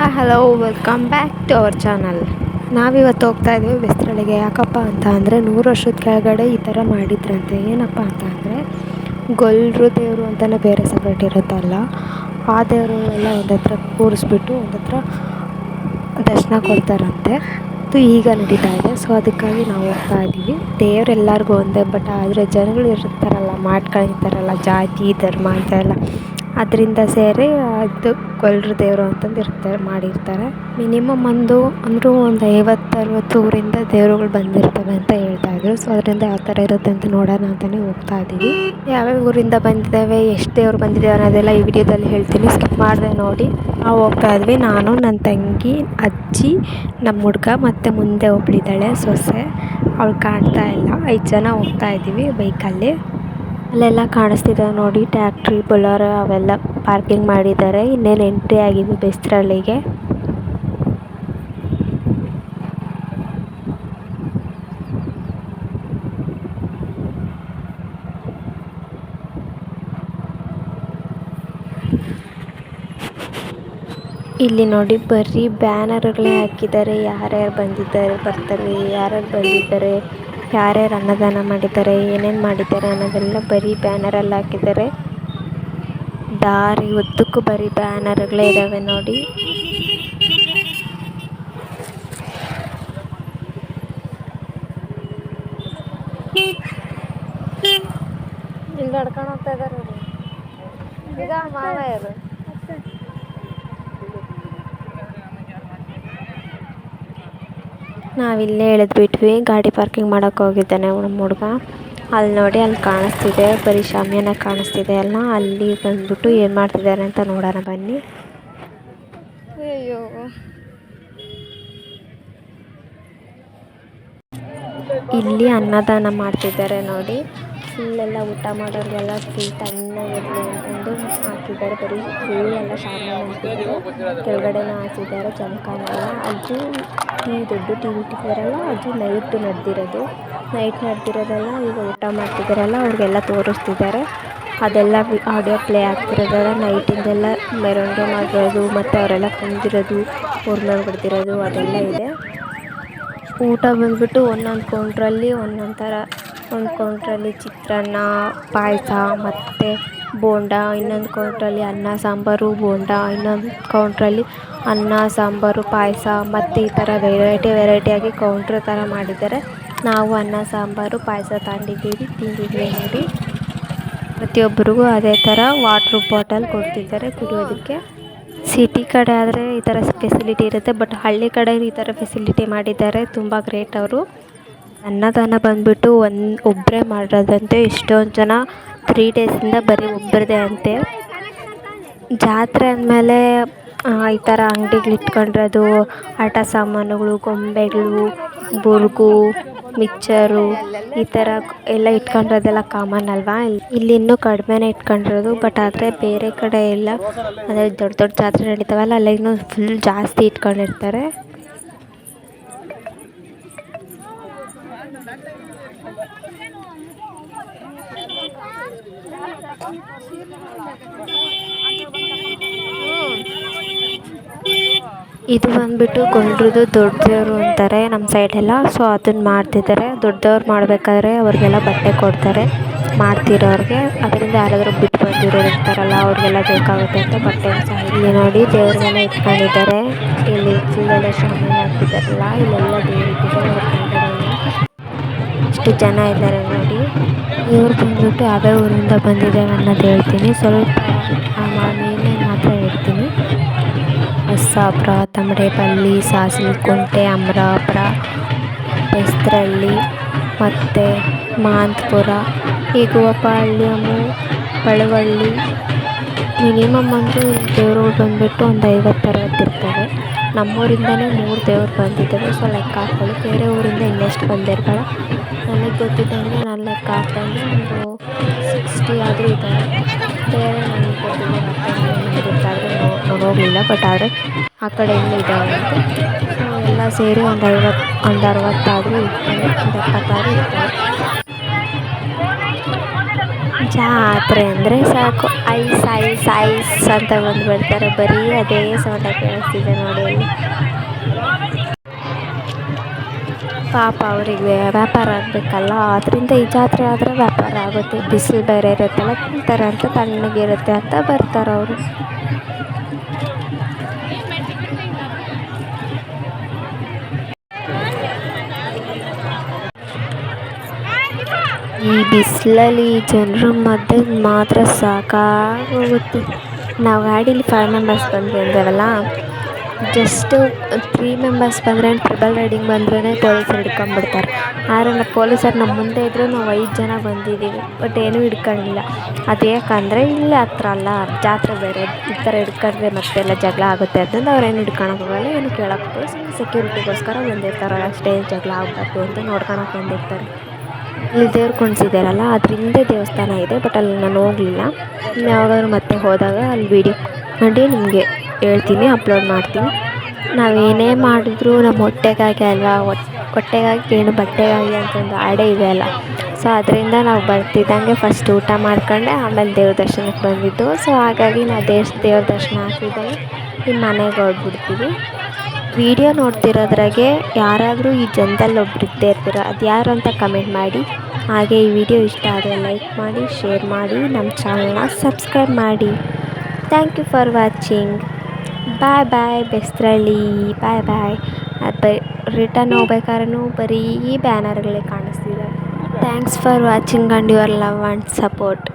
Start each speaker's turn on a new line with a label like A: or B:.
A: Hello, welcome back to our channel. ನಾವಿವತ್ತು ಹೋಗ್ತಾ ಇದ್ದೀವಿ ಬೆಸ್ತರಳ್ಳಿಗೆ. ಯಾಕಪ್ಪ ಅಂತ ಅಂದರೆ 100 ವರ್ಷದ ಕೆಳಗಡೆ ಈ ಥರ ಮಾಡಿದ್ರಂತೆ. ಏನಪ್ಪ ಅಂತ ಅಂದರೆ ಗೊಲ್ಲರು ದೇವರು ಅಂತಲೇ ಬೇರೆ ಸಪ್ರೇಟ್ ಇರುತ್ತಲ್ಲ, ಆ ದೇವರು ಎಲ್ಲ ಒಂದು ಹತ್ರ ಕೂರಿಸ್ಬಿಟ್ಟು ಒಂದು ಹತ್ರ ದರ್ಶನ ಕೊಡ್ತಾರಂತೆ. ಅದು ಈಗ ನಡೀತಾ ಇದೆ. ಸೊ ಅದಕ್ಕಾಗಿ ನಾವು ಹೋಗ್ತಾ ಇದ್ದೀವಿ. ದೇವ್ರು ಎಲ್ಲರಿಗೂ ಒಂದೇ, ಬಟ್ ಆದರೆ ಜನಗಳು ಇರ್ತಾರಲ್ಲ, ಮಾಡ್ಕೊಂಡಿರ್ತಾರಲ್ಲ, ಜಾತಿ ಧರ್ಮ ಅಂತೆಲ್ಲ, ಅದರಿಂದ ಸೇರಿ ಅದು ಗೊಲ್ಲರು ದೇವರು ಅಂತಂದು ಇರ್ತಾರೆ, ಮಾಡಿರ್ತಾರೆ. ಮಿನಿಮಮ್ ಒಂದು 50-60 ಊರಿಂದ ದೇವರುಗಳು ಬಂದಿರ್ತವೆ ಅಂತ ಹೇಳ್ತಾಯಿದ್ರು. ಸೊ ಅದರಿಂದ ಯಾವ ಥರ ಇರುತ್ತೆ ಅಂತ ನೋಡೋಣ ಅಂತಲೇ ಹೋಗ್ತಾ ಇದ್ದೀವಿ. ಯಾವ್ಯಾವ ಊರಿಂದ ಬಂದಿದ್ದಾವೆ, ಎಷ್ಟು ದೇವ್ರು ಬಂದಿದ್ದಾವೆ ಅನ್ನೋದೆಲ್ಲ ಈ ವಿಡಿಯೋದಲ್ಲಿ ಹೇಳ್ತೀನಿ, ಸ್ಕಿಪ್ ಮಾಡಿದೆ ನೋಡಿ. ನಾವು ಹೋಗ್ತಾ ಇದ್ವಿ, ನಾನು, ನನ್ನ ತಂಗಿ, ಅಜ್ಜಿ, ನಮ್ಮ ಹುಡುಗ ಮತ್ತು ಮುಂದೆ ಒಬ್ಬಳಿದ್ದಾಳೆ ಸೊಸೆ, ಅವಳು ಕಾಣ್ತಾ ಇಲ್ಲ. 5 ಜನ ಹೋಗ್ತಾ ಇದ್ದೀವಿ ಬೈಕಲ್ಲಿ. ಅಲ್ಲೆಲ್ಲ ಕಾಣಿಸ್ತಿದೆ ನೋಡಿ, ಟ್ಯಾಕ್ಟ್ರಿ, ಬೊಲೊರೋ ಅವೆಲ್ಲ ಪಾರ್ಕಿಂಗ್ ಮಾಡಿದ್ದಾರೆ. ಇನ್ನೇನು ಎಂಟ್ರಿ ಆಗಿದೆ ಬೆಸ್ತರಳ್ಳಿಗೆ. ಇಲ್ಲಿ ನೋಡಿ ಬರೀ ಬ್ಯಾನರ್ಗಳೇ ಹಾಕಿದ್ದಾರೆ. ಯಾರ್ಯಾರು ಬರ್ತಾರೆ, ಯಾರ್ಯಾರು ಬಂದಿದ್ದಾರೆ, ಯಾರ್ಯಾರು ಅನ್ನದಾನ ಮಾಡಿದ್ದಾರೆ, ಏನೇನು ಮಾಡಿದ್ದಾರೆ ಅನ್ನೋದೆಲ್ಲ ಬರೀ ಬ್ಯಾನರಲ್ಲಿ ಹಾಕಿದ್ದಾರೆ. ದಾರಿ ಉದ್ದಕ್ಕೂ ಬರೀ ಬ್ಯಾನರ್ಗಳೇ ಇದ್ದಾವೆ ನೋಡಿ. ಇಲ್ಲಿ ನಡ್ಕೊಂಡು ಹೋಗ್ತಾ ಇದ್ದಾರೆ ನೋಡಿ, ಈಗ ಮಾವಯ್ಯರು. ನಾವಿಲ್ಲೇ ಇಳಿದ್ಬಿಟ್ವಿ. ಗಾಡಿ ಪಾರ್ಕಿಂಗ್ ಮಾಡೋಕ್ಕೆ ಹೋಗಿದ್ದಾನೆ ನಮ್ಮ ಹುಡುಗ. ಅಲ್ಲಿ ನೋಡಿ, ಅಲ್ಲಿ ಕಾಣಿಸ್ತಿದೆ ಬರೀ ಶಾಮಿಯಾನ ಕಾಣಿಸ್ತಿದೆ ಅಲ್ಲ, ಅಲ್ಲಿ ಬಂದ್ಬಿಟ್ಟು ಏನು ಮಾಡ್ತಿದ್ದಾರೆ ಅಂತ ನೋಡೋಣ ಬನ್ನಿ. ಅಯ್ಯೋ, ಇಲ್ಲಿ ಅನ್ನದಾನ ಮಾಡ್ತಿದ್ದಾರೆ ನೋಡಿ. ಫುಲ್ಲೆಲ್ಲ ಊಟ ಮಾಡೋರಿಗೆಲ್ಲ ಫುಲ್ ತಣ್ಣಗಿರಲಿ ಅಂತಂದು ಹಾಕಿದ್ದಾರೆ. ಬರೀ ಫುಲ್ಲೆಲ್ಲ ಶಾಮಿಯಾನ ಹಾಕಿದ್ರು, ಕೆಳಗಡೆನ ಹಾಕಿದ್ದಾರೆ ಜಮಖಾನೆಲ್ಲ. ಅದು ದೊಡ್ಡ ಟಿ ವಿ ಇಟ್ಟಿದ್ದಾರಲ್ಲ, ಅದು ನೈಟ್ ನಡೆದಿರೋದೆಲ್ಲ ಈಗ ಊಟ ಮಾಡ್ತಿದ್ದಾರಲ್ಲ ಅವ್ರಿಗೆಲ್ಲ ತೋರಿಸ್ತಿದ್ದಾರೆ. ಅದೆಲ್ಲ ಆಡಿಯೋ ಪ್ಲೇ ಆಗ್ತಿರೋದೆಲ್ಲ ನೈಟಿಂದೆಲ್ಲ ಮೆರವಣಿಗೆ ಮಾಡಿರೋದು, ಮತ್ತು ಅವರೆಲ್ಲ ಕುಂದಿರೋದು, ಊರ್ಮೇಲೆ ಹೊಡೆದಿರೋದು ಅದೆಲ್ಲ ಇದೆ. ಊಟ ಬಂದುಬಿಟ್ಟು ಒಂದೊಂದು ಕೌಂಟ್ರಲ್ಲಿ ಒಂದೊಂದು ಥರ. ಒಂದು ಕೌಂಟ್ರಲ್ಲಿ ಚಿತ್ರಾನ್ನ, ಪಾಯಸ ಮತ್ತು ಬೋಂಡ, ಇನ್ನೊಂದು ಕೌಂಟ್ರಲ್ಲಿ ಅನ್ನ ಸಾಂಬಾರು ಬೋಂಡ, ಇನ್ನೊಂದು ಕೌಂಟ್ರಲ್ಲಿ ಅನ್ನ ಸಾಂಬಾರು ಪಾಯಸ, ಮತ್ತು ಈ ಥರ ವೆರೈಟಿಯಾಗಿ ಕೌಂಟ್ರ್ ಥರ ಮಾಡಿದ್ದಾರೆ. ನಾವು ಅನ್ನ ಸಾಂಬಾರು ಪಾಯಸ ತಿಂದಿದ್ವಿ ನೋಡಿ. ಪ್ರತಿಯೊಬ್ಬರಿಗೂ ಅದೇ ಥರ ವಾಟ್ರ್ ಬಾಟಲ್ ಕೊಡ್ತಿದ್ದಾರೆ ಕುಡಿಯೋದಕ್ಕೆ. ಸಿಟಿ ಕಡೆ ಆದರೆ ಈ ಥರ ಫೆಸಿಲಿಟಿ ಇರುತ್ತೆ, ಬಟ್ ಹಳ್ಳಿ ಕಡೆ ಈ ಥರ ಫೆಸಿಲಿಟಿ ಮಾಡಿದ್ದಾರೆ. ತುಂಬ ಗ್ರೇಟ್ ಅವರು. ಅನ್ನದಾನ ಬಂದುಬಿಟ್ಟು ಒಬ್ಬರೇ ಮಾಡಿರೋದಂತೆ. ಎಷ್ಟೊಂದು ಜನ 3 ಡೇಸಿಂದ ಬರೀ ಒಬ್ಬರದೇ ಅಂತೆ. ಜಾತ್ರೆ ಅಂದಮೇಲೆ ಈ ಥರ ಅಂಗಡಿಗಳು ಇಟ್ಕೊಂಡಿರೋದು, ಆಟ ಸಾಮಾನುಗಳು, ಗೊಂಬೆಗಳು, ಬುರ್ಗು, ಮಿಕ್ಚರು, ಈ ಥರ ಎಲ್ಲ ಇಟ್ಕೊಂಡಿರೋದೆಲ್ಲ ಕಾಮನ್ ಅಲ್ವಾ. ಇಲ್ಲಿ ಇನ್ನೂ ಕಡಿಮೆನೇ ಇಟ್ಕೊಂಡಿರೋದು, ಬಟ್ ಆದರೆ ಬೇರೆ ಕಡೆ ಎಲ್ಲ ಅಂದರೆ ದೊಡ್ಡ ದೊಡ್ಡ ಜಾತ್ರೆ ನಡೀತಾವಲ್ಲ, ಅಲ್ಲ ಇನ್ನೂ ಫುಲ್ ಜಾಸ್ತಿ ಇಟ್ಕೊಂಡಿರ್ತಾರೆ. ಇದು ಬಂದುಬಿಟ್ಟು ಗೊಲ್ಲರದು ದೊಡ್ಡ ದೇವರು ಅಂತಾರೆ ನಮ್ಮ ಸೈಡೆಲ್ಲ. ಸೊ ಅದನ್ನು ಮಾಡ್ತಿದ್ದಾರೆ. ದೊಡ್ಡದವ್ರು ಮಾಡಬೇಕಾದ್ರೆ ಅವ್ರಿಗೆಲ್ಲ ಬಟ್ಟೆ ಕೊಡ್ತಾರೆ ಮಾಡ್ತಿರೋರಿಗೆ. ಅದರಿಂದ ಯಾರಾದರೂ ಬಿಟ್ಟು ಬಂದಿರೋರು ಇರ್ತಾರಲ್ಲ, ಅವ್ರಿಗೆಲ್ಲ ಬೇಕಾಗುತ್ತೆ ಅಂತ ಬಟ್ಟೆ ಸಹ ಇಲ್ಲಿ ನೋಡಿ ದೇವ್ರಿಗೆಲ್ಲ ಇಟ್ಕೊಂಡಿದ್ದಾರೆ. ಇಲ್ಲಿ ಫುಲ್ಲೆಲ್ಲ ಶಾಮಿಯಾನ ಹಾಕ್ತಿದ್ದಾರಲ್ಲ, ಇಲ್ಲೆಲ್ಲ ದೇವ್ರು ಇಟ್ಟಿದ್ದಾರೆ. ಎಷ್ಟು ಜನ ಇದ್ದಾರೆ ನೋಡಿ. ಇವ್ರು ಬಂದುಬಿಟ್ಟು ಯಾವ್ಯಾವ ಊರಿಂದ ಬಂದಿದ್ದಾರೆ ಅನ್ನೋದು ಹೇಳ್ತೀನಿ. ಸ್ವಲ್ಪ ಮೇನ್ ಮಾತ್ರ ಹೇಳ್ತೀನಿ. ಹೊಸಬ್ರ, ತಮಡೇಪಲ್ಲಿ, ಸಾಸಲಕುಂಟೆ, ಅಮರಾಪುರ, ಬೆಸ್ತರಳ್ಳಿ ಮತ್ತು ಮಾಂತಪುರ, ಹೀಗುವಪಾಳ್ಯಮು, ಪಳವಳ್ಳಿ. ಮಿನಿಮಮ್ ಒಂದು ದೇವ್ರುಗಳು ಬಂದುಬಿಟ್ಟು ಒಂದು 50-60 ಇರ್ತವೆ. ನಮ್ಮೂರಿಂದನೇ 3 ದೇವ್ರು ಬಂದಿದ್ದಾವೆ. ಸೊ ಲೆಕ್ಕ ಹಾಕ್ಕೊಳ್ಳಿ. ಬೇರೆ ಊರಿಂದ ಇನ್ನೆಷ್ಟು ಬಂದಿರ್ತಾಳೆ ನನಗೆ ಗೊತ್ತಿದ್ದಂಗೆ. ನಾನು ಲೆಕ್ಕ ಹಾಕ್ದಂಗೆ ಒಂದು 60 ಆದರೂ ಇದ್ದಾರೆ. ಬೇರೆ ನನಗೆ ಗೊತ್ತಿಲ್ಲ, ನನಗೆ ಗೊತ್ತಾದರೆ ನಾನು ಹೋಗಲಿಲ್ಲ, ಬಟ್ ಆದರೆ ಆ ಕಡೆ ಇನ್ನೂ ಇದ್ದಾವೆ ಅಂತ. ಸೊ ಎಲ್ಲ ಸೇರಿ ಒಂದು 60-ಆದರೂ ಇರ್ತಾರೆ, ಒಂದು 70 ಇರ್ತಾರೆ. ಜಾತ್ರೆ ಅಂದರೆ ಸಾಕು ಐಸ್ ಐಸ್ ಐಸ್ ಅಂತ ಬಂದುಬಿಡ್ತಾರೆ. ಬರೀ ಅದೇ ಸೌಂಡ ಕೇಳಿಸ್ತಿದೆ ನೋಡಿ ಅಲ್ಲಿ. ಪಾಪ ಅವರಿಗೆ ವ್ಯಾಪಾರ ಆಗಬೇಕಲ್ಲ, ಅದರಿಂದ ಈ ಜಾತ್ರೆ ಆದರೆ ವ್ಯಾಪಾರ ಆಗುತ್ತೆ. ಬಿಸಿಲು ಬೇರೆ ಇರುತ್ತಲ್ಲ, ತಿಂತಾರೆ ಅಂತ ತಣ್ಣಗಿರುತ್ತೆ ಅಂತ ಬರ್ತಾರೆ ಅವರು. ಈ ಬಿಸಿಲಲ್ಲಿ ಜನರ ಮಧ್ಯೆ ಮಾತ್ರ ಸಾಕಾಗೋಗುತ್ತೆ. ನಾವು ಗಾಡೀಲಿ 5 ಮೆಂಬರ್ಸ್ ಬಂದ್ವಿ ಅಂದೇವಲ್ಲ, ಜಸ್ಟು 3 ಮೆಂಬರ್ಸ್ ಬಂದರೆ ಟ್ರಿಬಲ್ ರೈಡಿಂಗ್ ಬಂದ್ರೇ ಪೊಲೀಸರು ಹಿಡ್ಕೊಂಬಿಡ್ತಾರೆ. ಆದರೆ ಪೊಲೀಸರು ನಮ್ಮ ಮುಂದೆ ಇದ್ದರೂ ನಾವು 5 ಜನ ಬಂದಿದ್ದೀವಿ, ಬಟ್ ಏನೂ ಹಿಡ್ಕೊಂಡಿಲ್ಲ. ಅದು ಯಾಕಂದರೆ ಇಲ್ಲೇ ಹತ್ರ ಅಲ್ಲ, ಜಾತ್ರೆ ಬೇರೆ, ಈ ಥರ ಹಿಡ್ಕೊಂಡ್ರೆ ಮತ್ತೆಲ್ಲ ಜಗಳ ಆಗುತ್ತೆ ಅಂತಂದು ಅವ್ರೇನು ಹಿಡ್ಕೊಳಕ್ಕೆ ಹೋಗಲ್ಲ, ಏನು ಕೇಳೋಕ್ಕೆ ಹೋಗಲ್ಲ. ಸುಮ್ಮನೆ ಸೆಕ್ಯೂರಿಟಿಗೋಸ್ಕರ ಬಂದಿರ್ತಾರೆ ಅಷ್ಟೇ, ಜಗಳ ಆಗಬಾರ್ದು ಅಂತ ನೋಡ್ಕೊಳಕ್ಕೆ ಬಂದಿರ್ತಾರೆ. ಇಲ್ಲಿ ದೇವ್ರು ಕುಣಿಸಿದ್ದಾರಲ್ಲ, ಅದ್ರ ಹಿಂದೆ ದೇವಸ್ಥಾನ ಇದೆ, ಬಟ್ ಅಲ್ಲಿ ನಾನು ಹೋಗಲಿಲ್ಲ. ಯಾವಾಗಾದ್ರೂ ಮತ್ತೆ ಹೋದಾಗ ಅಲ್ಲಿ ವೀಡಿಯೋ ಮಾಡಿ ನಿಮಗೆ ಹೇಳ್ತೀನಿ, ಅಪ್ಲೋಡ್ ಮಾಡ್ತೀನಿ. ನಾವೇನೇ ಮಾಡಿದ್ರು ನಮ್ಮ ಹೊಟ್ಟೆಗಾಗಿ ಅಲ್ವಾ, ಹೊಟ್ಟೆಗಾಗಿ ಏನು ಬಟ್ಟೆಗಾಗಿ ಅಂತಂದು ಆಡೇ ಇದೆ ಅಲ್ಲ. ಸೊ ಅದರಿಂದ ನಾವು ಬರ್ತಿದ್ದಂಗೆ ಫಸ್ಟ್ ಊಟ ಮಾಡ್ಕೊಂಡೆ ಆಮೇಲೆ ದೇವ್ರ ದರ್ಶನಕ್ಕೆ ಬಂದಿದ್ದು. ಸೊ ಹಾಗಾಗಿ ನಾವು ದೇವ್ರ ದರ್ಶನ ಹಾಕಿದ್ದಂಗೆ ಈ ಮನೆಗೆ ಹೊರಡ್ಬಿಡ್ತೀವಿ. ವಿಡಿಯೋ ನೋಡ್ತಿರೋದ್ರಾಗೆ ಯಾರಾದರೂ ಈ ಜನದಲ್ಲಿ ಒಬ್ರು ಇದ್ದೇ ಇರ್ತೀರ, ಅದು ಯಾರು ಅಂತ ಕಮೆಂಟ್ ಮಾಡಿ. ಹಾಗೆ ಈ ವಿಡಿಯೋ ಇಷ್ಟ ಆದರೆ ಲೈಕ್ ಮಾಡಿ, ಶೇರ್ ಮಾಡಿ, ನಮ್ಮ ಚಾನಲ್ನ ಸಬ್ಸ್ಕ್ರೈಬ್ ಮಾಡಿ. Thank you for watching. Bye bye ಬೆಸ್ರಳ್ಳಿ, ಬಾಯ್ ಬಾಯ್. ಅದು ರಿಟರ್ನ್ ಹೋಗ್ಬೇಕಾದ್ರೂ ಬರೀ ಬ್ಯಾನರ್ಗಳೇ ಕಾಣಿಸ್ತಿದೆ. Thanks for watching and your love and support.